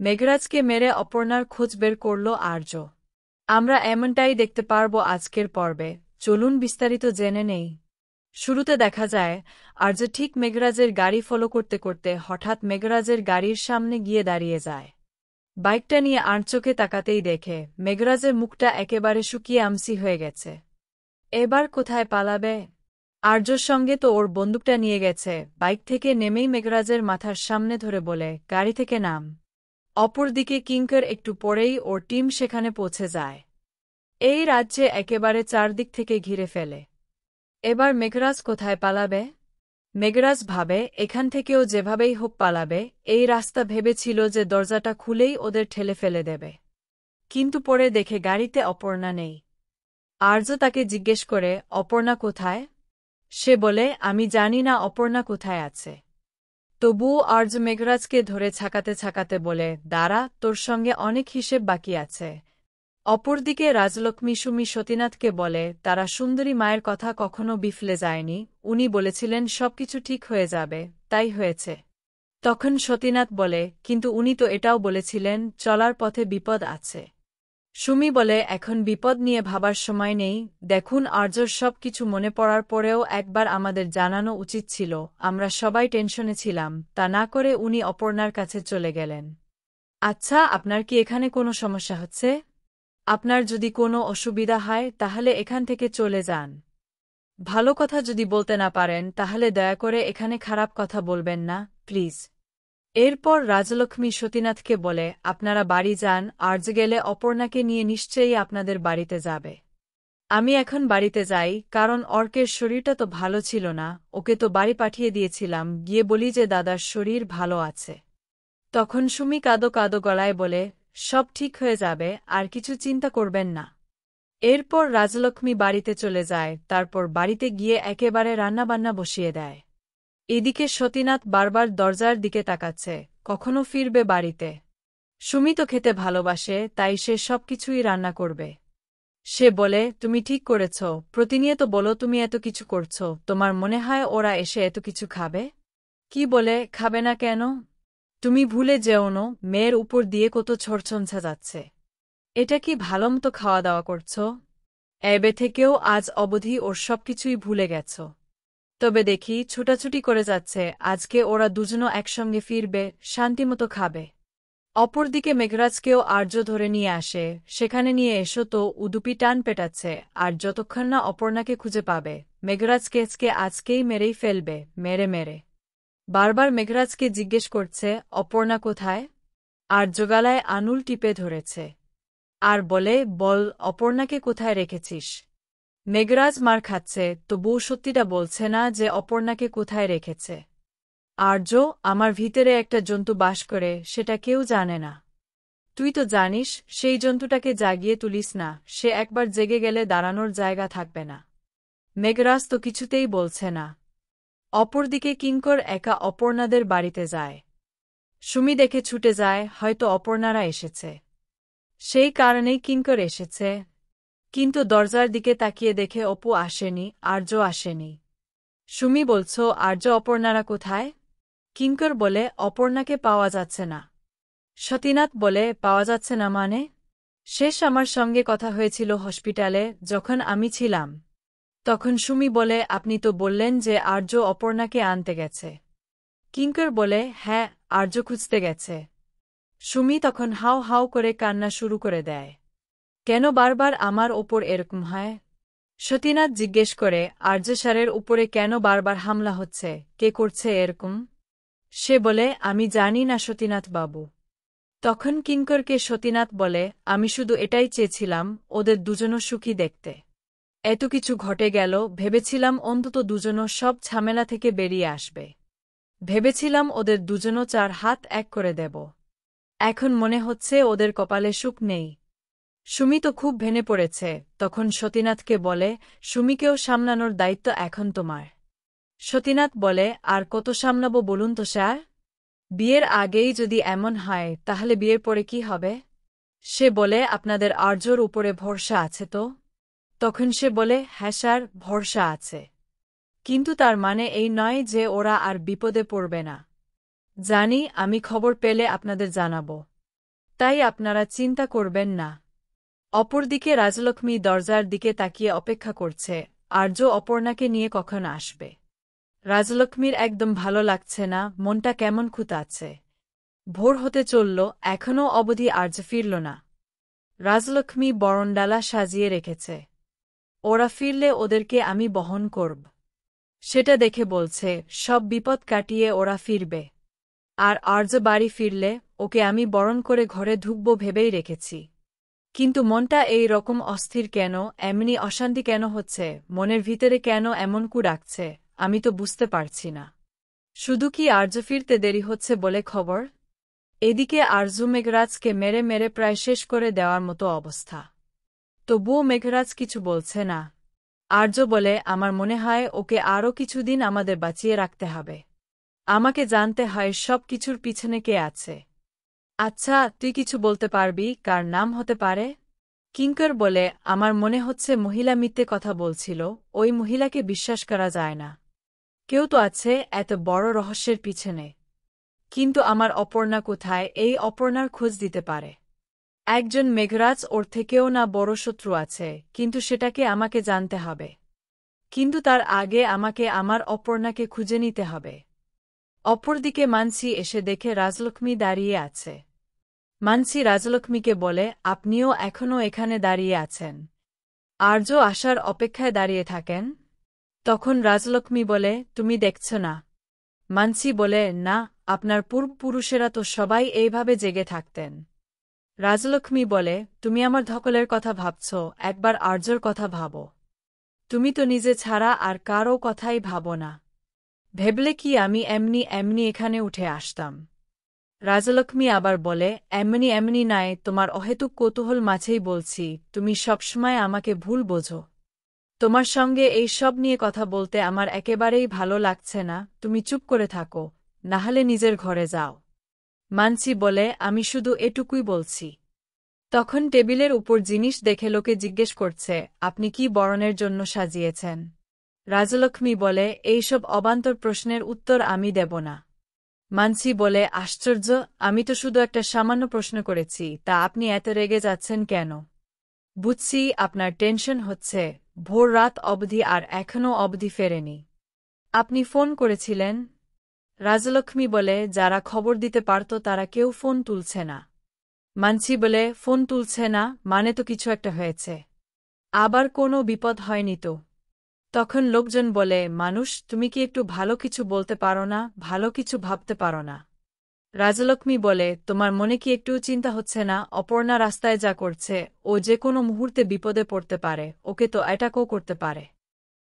মেঘরাজকে মেরে অপর্ণার খোঁজ বের করল আর্য। আমরা এমনটাই দেখতে পারব আজকের পর্বে। চলুন বিস্তারিত জেনে নেই। শুরুতে দেখা যায় আর্য ঠিক মেঘরাজের গাড়ি ফলো করতে করতে হঠাৎ মেঘরাজের গাড়ির সামনে গিয়ে দাঁড়িয়ে যায়। বাইকটা নিয়ে আর্যকে তাকাতেই দেখে মেঘরাজের মুখটা একেবারে শুকিয়ে আমসি হয়ে গেছে। এবার কোথায় পালাবে? আর্যর সঙ্গে তো ওর বন্দুকটা নিয়ে গেছে। বাইক থেকে নেমেই মেঘরাজের মাথার সামনে ধরে বলে, গাড়ি থেকে নাম। অপরদিকে কিঙ্কর একটু পরেই ওর টিম সেখানে পৌঁছে যায়। এই রাজ্যে একেবারে চারদিক থেকে ঘিরে ফেলে। এবার মেঘরাজ কোথায় পালাবে? মেঘরাজ ভাবে এখান থেকেও যেভাবেই হোক পালাবে। এই রাস্তা ভেবেছিল যে দরজাটা খুলেই ওদের ঠেলে ফেলে দেবে, কিন্তু পরে দেখে গাড়িতে অপর্ণা নেই। আর্য তাকে জিজ্ঞেস করে, অপর্ণা কোথায়? সে বলে, আমি জানি না অপর্ণা কোথায় আছে। তবুও আর্য মেঘরাজকে ধরে ছাকাতে ছাকাতে বলে, দাঁড়া, তোর সঙ্গে অনেক হিসেব বাকি আছে। অপরদিকে রাজলক্ষ্মী সুমি সতীনাথকে বলে, তারা সুন্দরী মায়ের কথা কখনো বিফলে যায়নি। উনি বলেছিলেন সবকিছু ঠিক হয়ে যাবে, তাই হয়েছে। তখন সতীনাথ বলে, কিন্তু উনি তো এটাও বলেছিলেন চলার পথে বিপদ আছে। সুমি বলে, এখন বিপদ নিয়ে ভাবার সময় নেই। দেখুন, আর্যর সব কিছু মনে পড়ার পরেও একবার আমাদের জানানো উচিত ছিল। আমরা সবাই টেনশনে ছিলাম, তা না করে উনি অপর্ণার কাছে চলে গেলেন। আচ্ছা, আপনার কি এখানে কোনো সমস্যা হচ্ছে? আপনার যদি কোনো অসুবিধা হয় তাহলে এখান থেকে চলে যান। ভালো কথা যদি বলতে না পারেন তাহলে দয়া করে এখানে খারাপ কথা বলবেন না, প্লিজ। এরপর রাজলক্ষ্মী সতীনাথকে বলে, আপনারা বাড়ি যান। আর্য গেলে অপর্ণাকে নিয়ে নিশ্চয়ই আপনাদের বাড়িতে যাবে। আমি এখন বাড়িতে যাই, কারণ অর্কের শরীরটা তো ভালো ছিল না। ওকে তো বাড়ি পাঠিয়ে দিয়েছিলাম, গিয়ে বলি যে দাদার শরীর ভালো আছে। তখন সুমি কাঁদো কাঁদো গলায় বলে, সব ঠিক হয়ে যাবে, আর কিছু চিন্তা করবেন না। এরপর রাজলক্ষ্মী বাড়িতে চলে যায়। তারপর বাড়িতে গিয়ে একেবারে রান্নাবান্না বসিয়ে দেয়। এদিকে সতীনাথ বারবার দরজার দিকে তাকাচ্ছে, কখনো ফিরবে বাড়িতে। সুমি তো খেতে ভালোবাসে, তাই সে সবকিছুই রান্না করবে। সে বলে, তুমি ঠিক করেছ, প্রতিনিয়ত বলো তুমি এত কিছু করছ, তোমার মনে হয় ওরা এসে এত কিছু খাবে? কি বলে, খাবে না কেন? তুমি ভুলে যেওনো মেয়ের উপর দিয়ে কত ছড়ছঞ্ছা যাচ্ছে। এটা কি ভালোমতো খাওয়া দাওয়া করছ? এবে থেকেও আজ অবধি ওর সবকিছুই ভুলে গেছ। তবে দেখি ছুটাছুটি করে যাচ্ছে, আজকে ওরা দুজনও একসঙ্গে ফিরবে, শান্তিমতো খাবে। অপরদিকে মেঘরাজকেও আর্য ধরে নিয়ে আসে। সেখানে নিয়ে এসো তো, উদুপি টান পেটাচ্ছে, আর যতক্ষণ না অপর্ণাকে খুঁজে পাবে মেঘরাজকে আজকেই মেরেই ফেলবে, মেরে মেরে। বারবার মেঘরাজকে জিজ্ঞেস করছে, অপর্ণা কোথায়? আর্য গলায় আঙুল টিপে ধরেছে আর বলে, বল, অপর্ণাকে কোথায় রেখেছিস? মেঘরাজ মার খাচ্ছে, তবুও সত্যিটা বলছে না যে অপর্ণাকে কোথায় রেখেছে। আর্য, আমার ভিতরে একটা জন্তু বাস করে, সেটা কেউ জানে না। তুই তো জানিস, সেই জন্তুটাকে জাগিয়ে তুলিস না, সে একবার জেগে গেলে দাঁড়ানোর জায়গা থাকবে না। মেঘরাজ তো কিছুতেই বলছে না। অপরদিকে কিঙ্কর একা অপর্ণাদের বাড়িতে যায়। সুমি দেখে ছুটে যায়, হয়তো অপর্ণারা এসেছে। সেই কারণেই কিঙ্কর এসেছে। কিন্তু দরজার দিকে তাকিয়ে দেখে অপু আসেনি, আর্য আসেনি। সুমি বলছ, আর্য অপর্ণারা কোথায়? কিঙ্কর বলে, অপর্ণাকে পাওয়া যাচ্ছে না। সতীনাথ বলে, পাওয়া যাচ্ছে না মানে? শেষ আমার সঙ্গে কথা হয়েছিল হসপিটালে, যখন আমি ছিলাম। তখন সুমি বলে, আপনি তো বললেন যে আর্য অপর্ণাকে আনতে গেছে। কিঙ্কর বলে, হ্যাঁ, আর্য খুঁজতে গেছে। সুমি তখন হাউ হাউ করে কান্না শুরু করে দেয়। কেন বারবার আমার ওপর এরকম হয়? সতীনাথ জিজ্ঞেস করে, আর্য স্যারের উপরে কেন বারবার হামলা হচ্ছে, কে করছে এরকম? সে বলে, আমি জানি না সতীনাথ বাবু। তখন কিঙ্করকে সতীনাথ বলে, আমি শুধু এটাই চেয়েছিলাম, ওদের দুজনও সুখী দেখতে। এত কিছু ঘটে গেল, ভেবেছিলাম অন্তত দুজনও সব ঝামেলা থেকে বেরিয়ে আসবে। ভেবেছিলাম ওদের দুজনও চার হাত এক করে দেব। এখন মনে হচ্ছে ওদের কপালে সুখ নেই। সুমি তো খুব ভেঙে পড়েছে। তখন সতীনাথকে বলে, সুমিকেও সামলানোর দায়িত্ব এখন তোমার। সতীনাথ বলে, আর কত সামলাব বলুন তো স্যার? বিয়ের আগেই যদি এমন হয় তাহলে বিয়ের পরে কি হবে? সে বলে, আপনাদের আর্যর উপরে ভরসা আছে তো? তখন সে বলে, হ্যাঁ স্যার, ভরসা আছে। কিন্তু তার মানে এই নয় যে ওরা আর বিপদে পড়বে না। জানি, আমি খবর পেলে আপনাদের জানাব। তাই আপনারা চিন্তা করবেন না। অপরদিকে রাজলক্ষ্মী দরজার দিকে তাকিয়ে অপেক্ষা করছে আর্য অপর্ণাকে নিয়ে কখন আসবে। রাজলক্ষ্মীর একদম ভালো লাগছে না, মনটা কেমন খুঁতাচ্ছে। ভোর হতে চলল, এখনও অবধি আর্য ফিরল না। রাজলক্ষ্মী বরণডালা সাজিয়ে রেখেছে। ওরা ফিরলে ওদেরকে আমি বহন করব। সেটা দেখে বলছে সব বিপদ কাটিয়ে ওরা ফিরবে। আর আর্য বাড়ি ফিরলে ওকে আমি বরণ করে ঘরে ঢুকব ভেবেই রেখেছি। কিন্তু মনটা এই রকম অস্থির কেন, এমনি অশান্তি কেন হচ্ছে, মনের ভিতরে কেন এমন কু ডাকছে, আমি তো বুঝতে পারছি না। শুধু কি আর্য ফিরতে দেরি হচ্ছে বলে খবর? এদিকে আরজু মেঘরাজকে মেরে মেরে প্রায় শেষ করে দেওয়ার মতো অবস্থা। তবুও মেঘরাজ কিছু বলছে না। আর্য বলে, আমার মনে হয় ওকে আরও কিছুদিন আমাদের বাঁচিয়ে রাখতে হবে। আমাকে জানতে হয় সব কিছুর পিছনে কে আছে। আচ্ছা, তুই কিছু বলতে পারবি কার নাম হতে পারে? কিঙ্কর বলে, আমার মনে হচ্ছে মহিলা মিথ্যে কথা বলছিল, ওই মহিলাকে বিশ্বাস করা যায় না। কেউ তো আছে এত বড় রহস্যের পিছনে। কিন্তু আমার অপর্ণা কোথায়, এই অপর্ণার খোঁজ দিতে পারে একজন। মেঘরাজ ওর থেকেও না বড় শত্রু আছে, কিন্তু সেটাকে আমাকে জানতে হবে। কিন্তু তার আগে আমাকে আমার অপর্ণাকে খুঁজে নিতে হবে। অপরদিকে মানসী এসে দেখে রাজলক্ষ্মী দাঁড়িয়ে আছে। মানসী রাজলক্ষ্মীকে বলে, আপনিও এখনও এখানে দাঁড়িয়ে আছেন? আর্য আসার অপেক্ষায় দাঁড়িয়ে থাকেন? তখন রাজলক্ষ্মী বলে, তুমি দেখছ না? মানসী বলে, না, আপনার পূর্বপুরুষেরা তো সবাই এইভাবে জেগে থাকতেন। রাজলক্ষ্মী বলে, তুমি আমার ধকলের কথা ভাবছ, একবার আর্যর কথা ভাবো। তুমি তো নিজে ছাড়া আর কারও কথাই ভাবো না। ভেবলে কি আমি এমনি এমনি এখানে উঠে আসতাম? রাজলক্ষ্মী আবার বলে, এমনি এমনি নাই, তোমার অহেতুক কৌতূহল মাঝেই বলছি, তুমি সবসময় আমাকে ভুল বোঝো। তোমার সঙ্গে এই সব নিয়ে কথা বলতে আমার একেবারেই ভালো লাগছে না, তুমি চুপ করে থাকো, নাহলে নিজের ঘরে যাও। মানসী বলে, আমি শুধু এটুকুই বলছি। তখন টেবিলের উপর জিনিস দেখে লোকে জিজ্ঞেস করছে, আপনি কি বরণের জন্য সাজিয়েছেন? রাজলক্ষ্মী বলে, এইসব অবান্তর প্রশ্নের উত্তর আমি দেব না। মানসী বলে, আশ্চর্য, আমি তো শুধু একটা সামান্য প্রশ্ন করেছি, তা আপনি এত রেগে যাচ্ছেন কেন? বুঝছি আপনার টেনশন হচ্ছে, ভোর রাত অবধি আর এখনও অবধি ফেরেনি। আপনি ফোন করেছিলেন? রাজলক্ষ্মী বলে, যারা খবর দিতে পারত তারা কেউ ফোন তুলছে না। মানসী বলে, ফোন তুলছে না মানে তো কিছু একটা হয়েছে। আবার কোনো বিপদ হয়নি তো? তখন লোকজন বলে, মানুষ, তুমি কি একটু ভালো কিছু বলতে পারো না, ভালো কিছু ভাবতে পারো না? রাজলক্ষ্মী বলে, তোমার মনে কি একটুও চিন্তা হচ্ছে না, অপর্ণা রাস্তায় যা করছে, ও যে কোনো মুহূর্তে বিপদে পড়তে পারে, ওকে তো অ্যাটাকও করতে পারে।